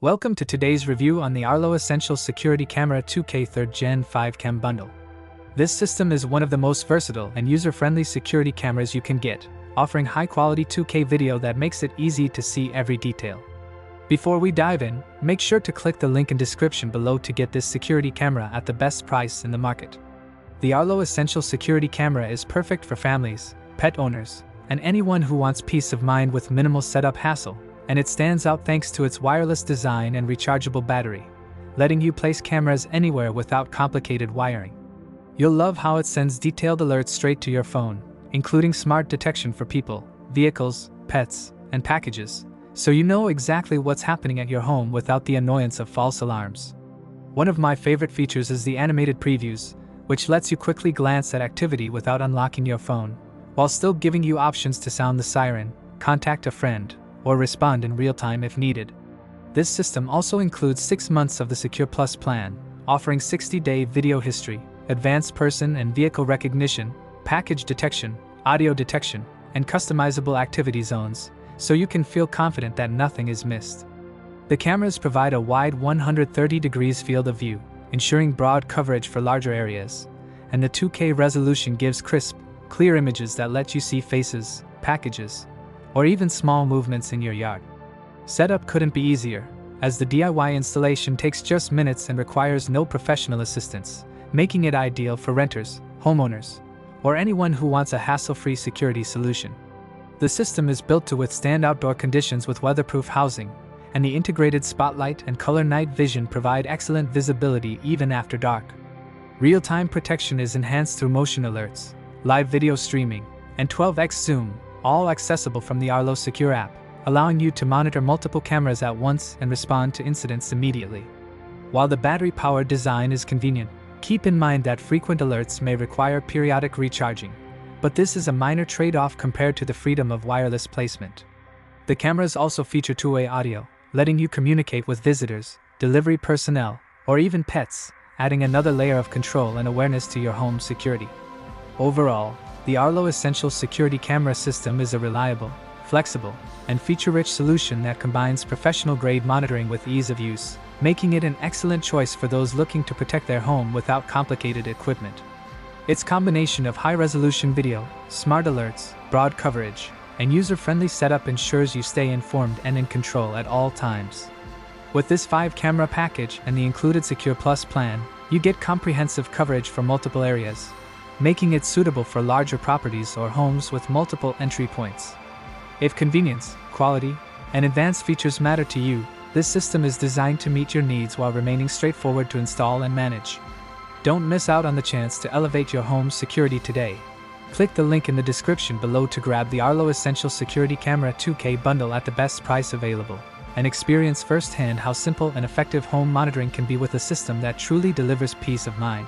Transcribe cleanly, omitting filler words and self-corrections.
Welcome to today's review on the Arlo Essential Security Camera 2K 3rd Gen 5 Cam Bundle. This system is one of the most versatile and user-friendly security cameras you can get, offering high-quality 2K video that makes it easy to see every detail. Before we dive in, make sure to click the link in description below to get this security camera at the best price in the market. The Arlo Essential Security Camera is perfect for families, pet owners, and anyone who wants peace of mind with minimal setup hassle. And it stands out thanks to its wireless design and rechargeable battery, letting you place cameras anywhere without complicated wiring. You'll love how it sends detailed alerts straight to your phone, including smart detection for people, vehicles, pets, and packages, so you know exactly what's happening at your home without the annoyance of false alarms. One of my favorite features is the animated previews, which lets you quickly glance at activity without unlocking your phone, while still giving you options to sound the siren, contact a friend, or respond in real time if needed. This system also includes 6 months of the Secure Plus plan, offering 60-day video history, advanced person and vehicle recognition, package detection, audio detection, and customizable activity zones, so you can feel confident that nothing is missed. The cameras provide a wide 130 degrees field of view, ensuring broad coverage for larger areas, and the 2K resolution gives crisp, clear images that let you see faces, packages, or even small movements in your yard. Setup couldn't be easier, as the DIY installation takes just minutes and requires no professional assistance, making it ideal for renters, homeowners, or anyone who wants a hassle-free security solution. The system is built to withstand outdoor conditions with weatherproof housing, and the integrated spotlight and color night vision provide excellent visibility even after dark. Real-time protection is enhanced through motion alerts, live video streaming, and 12x zoom, all accessible from the Arlo Secure app, allowing you to monitor multiple cameras at once and respond to incidents immediately. While the battery-powered design is convenient, keep in mind that frequent alerts may require periodic recharging, but this is a minor trade-off compared to the freedom of wireless placement. The cameras also feature two-way audio, letting you communicate with visitors, delivery personnel, or even pets, adding another layer of control and awareness to your home security. Overall, the Arlo Essential Security Camera system is a reliable, flexible, and feature-rich solution that combines professional-grade monitoring with ease of use, making it an excellent choice for those looking to protect their home without complicated equipment. Its combination of high-resolution video, smart alerts, broad coverage, and user-friendly setup ensures you stay informed and in control at all times. With this 5-camera package and the included Secure Plus plan, you get comprehensive coverage for multiple areas, making it suitable for larger properties or homes with multiple entry points. If convenience, quality, and advanced features matter to you, this system is designed to meet your needs while remaining straightforward to install and manage. Don't miss out on the chance to elevate your home's security today. Click the link in the description below to grab the Arlo Essential Security Camera 2K bundle at the best price available, and experience firsthand how simple and effective home monitoring can be with a system that truly delivers peace of mind.